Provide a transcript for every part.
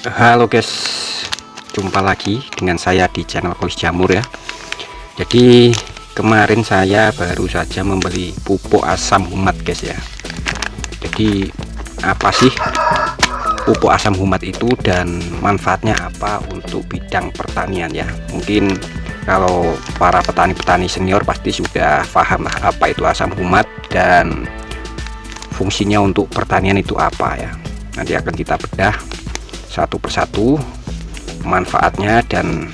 Halo guys, jumpa lagi dengan saya di channel Kolis Jamur ya. Jadi kemarin saya baru saja membeli pupuk asam humat guys ya. Jadi apa sih pupuk asam humat itu dan manfaatnya apa untuk bidang pertanian ya? Mungkin kalau para petani-petani senior pasti sudah paham lah apa itu asam humat dan fungsinya untuk pertanian itu apa ya. Nanti akan kita bedah satu persatu manfaatnya dan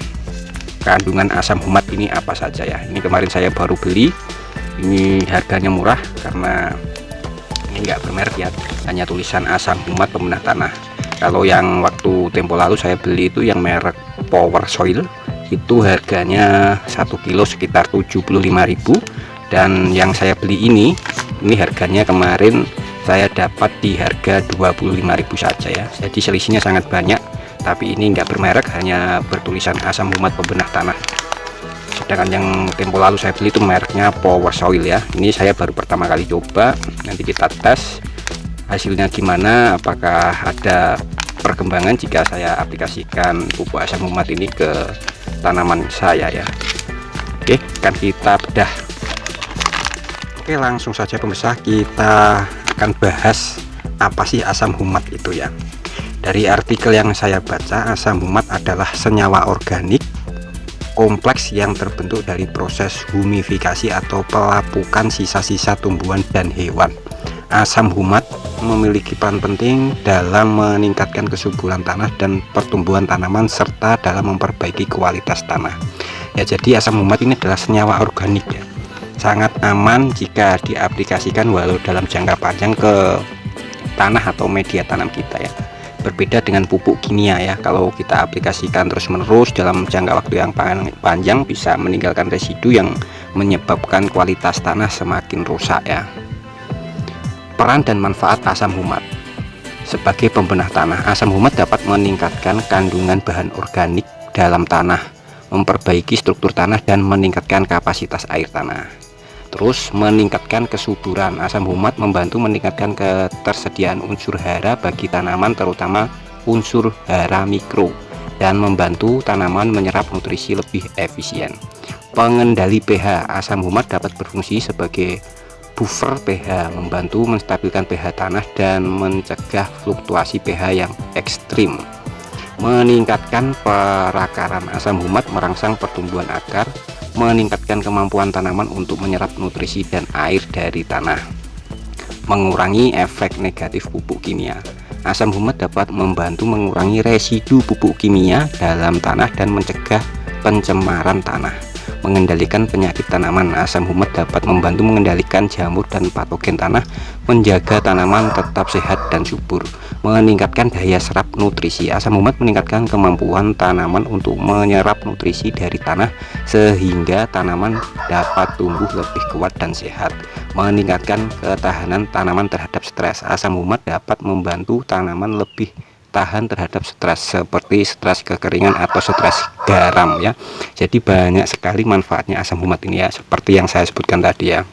kandungan asam humat ini apa saja ya. Ini kemarin saya baru beli, ini harganya murah karena ini enggak bermerek ya, hanya tulisan asam humat pembenah tanah. Kalau yang waktu tempo lalu saya beli itu yang merek Power Soil, itu harganya 1 kilo sekitar 75.000, dan yang saya beli ini harganya kemarin saya dapat di harga 25.000 saja ya. Jadi selisihnya sangat banyak, tapi ini enggak bermerek, hanya bertulisan asam humat pembenah tanah. Sedangkan yang tempo lalu saya beli itu mereknya Power Soil ya. Ini saya baru pertama kali coba, nanti kita tes hasilnya gimana, apakah ada perkembangan jika saya aplikasikan pupuk asam humat ini ke tanaman saya ya. Oke, kan kita bedah. Oke, langsung saja pemirsa, kita akan bahas apa sih asam humat itu ya. Dari artikel yang saya baca, asam humat adalah senyawa organik kompleks yang terbentuk dari proses humifikasi atau pelapukan sisa-sisa tumbuhan dan hewan. Asam humat memiliki peran penting dalam meningkatkan kesuburan tanah dan pertumbuhan tanaman serta dalam memperbaiki kualitas tanah ya. Jadi asam humat ini adalah senyawa organik ya, sangat aman jika diaplikasikan walau dalam jangka panjang ke tanah atau media tanam kita ya. Berbeda dengan pupuk kimia ya, kalau kita aplikasikan terus-menerus dalam jangka waktu yang panjang bisa meninggalkan residu yang menyebabkan kualitas tanah semakin rusak ya. Peran dan manfaat asam humat sebagai pembenah tanah. Asam humat dapat meningkatkan kandungan bahan organik dalam tanah, memperbaiki struktur tanah dan meningkatkan kapasitas air tanah. Terus meningkatkan kesuburan. Asam humat membantu meningkatkan ketersediaan unsur hara bagi tanaman, terutama unsur hara mikro, dan membantu tanaman menyerap nutrisi lebih efisien. Pengendali pH. Asam humat dapat berfungsi sebagai buffer pH, membantu menstabilkan pH tanah dan mencegah fluktuasi pH yang ekstrim. Meningkatkan perakaran. Asam humat merangsang pertumbuhan akar, meningkatkan kemampuan tanaman untuk menyerap nutrisi dan air dari tanah. Mengurangi efek negatif pupuk kimia. Asam humat dapat membantu mengurangi residu pupuk kimia dalam tanah dan mencegah pencemaran tanah. Mengendalikan penyakit tanaman. Asam humat dapat membantu mengendalikan jamur dan patogen tanah, menjaga tanaman tetap sehat dan subur. Meningkatkan daya serap nutrisi. Asam humat meningkatkan kemampuan tanaman untuk menyerap nutrisi dari tanah sehingga tanaman dapat tumbuh lebih kuat dan sehat. Meningkatkan ketahanan tanaman terhadap stres. Asam humat dapat membantu tanaman lebih tahan terhadap stres seperti stres kekeringan atau stres garam ya. Jadi banyak sekali manfaatnya asam humat ini ya, seperti yang saya sebutkan tadi ya.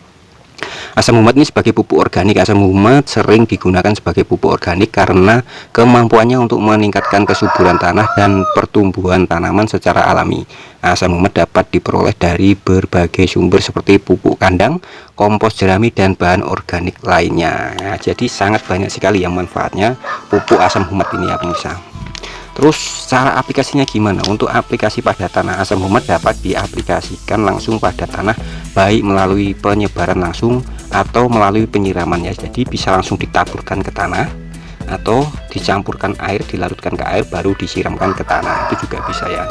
Asam humat ini sebagai pupuk organik. Asam humat sering digunakan sebagai pupuk organik karena kemampuannya untuk meningkatkan kesuburan tanah dan pertumbuhan tanaman secara alami. Asam humat dapat diperoleh dari berbagai sumber seperti pupuk kandang, kompos jerami, dan bahan organik lainnya. Nah, jadi sangat banyak sekali yang manfaatnya pupuk asam humat ini ya pemirsa. Terus cara aplikasinya gimana? Untuk aplikasi pada tanah, asam humat dapat diaplikasikan langsung pada tanah, baik melalui penyebaran langsung atau melalui penyiraman ya. Jadi bisa langsung ditaburkan ke tanah atau dicampurkan air, dilarutkan ke air baru disiramkan ke tanah, itu juga bisa ya.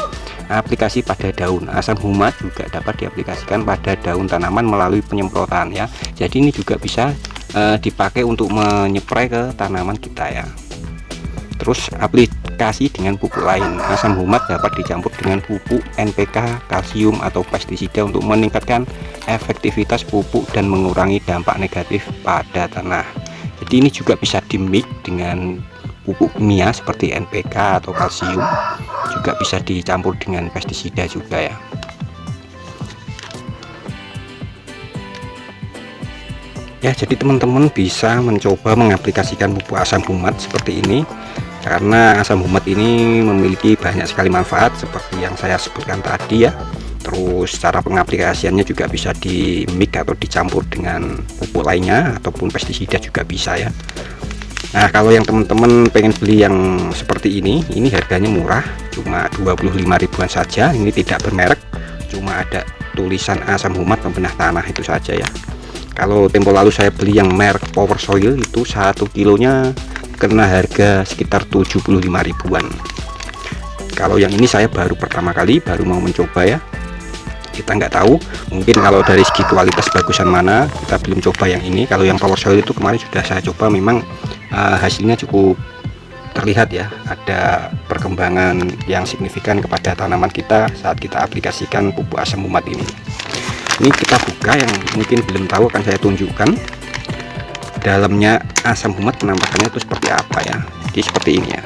Aplikasi pada daun. Asam humat juga dapat diaplikasikan pada daun tanaman melalui penyemprotan ya. Jadi ini juga bisa dipakai untuk menyeprai ke tanaman kita ya. Terus aplikasi dengan pupuk lain. Asam humat dapat dicampur dengan pupuk NPK, kalsium, atau pestisida untuk meningkatkan efektivitas pupuk dan mengurangi dampak negatif pada tanah. Jadi ini juga bisa dimix dengan pupuk kimia seperti NPK atau kalsium, juga bisa dicampur dengan pestisida juga ya. Ya, jadi teman-teman bisa mencoba mengaplikasikan pupuk asam humat seperti ini. karena asam humat ini memiliki banyak sekali manfaat seperti yang saya sebutkan tadi ya. Terus cara pengaplikasiannya juga bisa di mix atau dicampur dengan pupuk lainnya ataupun pestisida juga bisa ya. Nah, kalau yang teman-teman pengen beli yang seperti ini harganya murah, cuma 25 ribuan saja. Ini tidak bermerek, cuma ada tulisan asam humat pembenah tanah itu saja ya. Kalau tempo lalu saya beli yang merek Power Soil itu 1 kilonya kena harga sekitar 75 ribuan. Kalau yang ini saya baru pertama kali, baru mau mencoba ya. Kita nggak tahu, mungkin kalau dari segi kualitas bagusan mana, kita belum coba yang ini. Kalau yang Power Soil itu kemarin sudah saya coba, memang hasilnya cukup terlihat ya, ada perkembangan yang signifikan kepada tanaman kita saat kita aplikasikan pupuk asam humat ini. Ini kita buka, yang mungkin belum tahu akan saya tunjukkan dalamnya asam humat penampakannya itu seperti apa ya. Jadi seperti ini ya,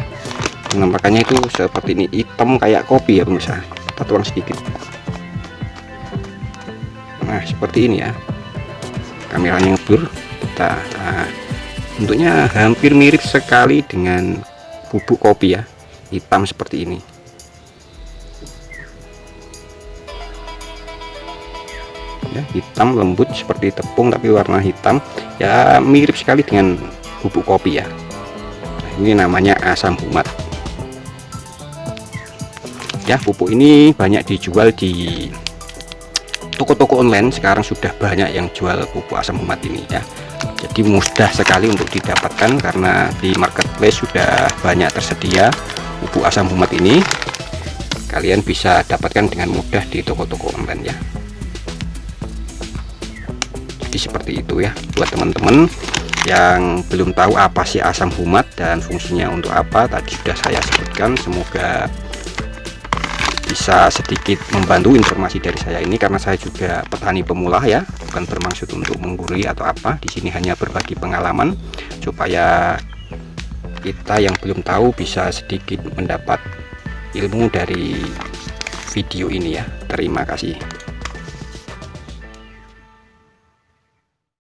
penampakannya itu seperti ini, hitam kayak kopi ya pemirsa. Kita tuang sedikit. Nah seperti ini ya, kameranya ngeblur kita. Nah, bentuknya hampir mirip sekali dengan bubuk kopi ya, hitam seperti ini ya, hitam lembut seperti tepung tapi warna hitam ya, mirip sekali dengan bubuk kopi ya. Nah, ini namanya asam humat ya. Pupuk ini banyak dijual di toko-toko online, sekarang sudah banyak yang jual pupuk asam humat ini ya. Jadi mudah sekali untuk didapatkan karena di marketplace sudah banyak tersedia pupuk asam humat ini. Kalian bisa dapatkan dengan mudah di toko-toko online ya. Jadi seperti itu ya, buat teman-teman yang belum tahu apa sih asam humat dan fungsinya untuk apa, tadi sudah saya sebutkan. Semoga bisa sedikit membantu informasi dari saya ini, karena saya juga petani pemula ya, bukan bermaksud untuk menggurui atau apa. Di sini hanya berbagi pengalaman supaya kita yang belum tahu bisa sedikit mendapat ilmu dari video ini ya. Terima kasih.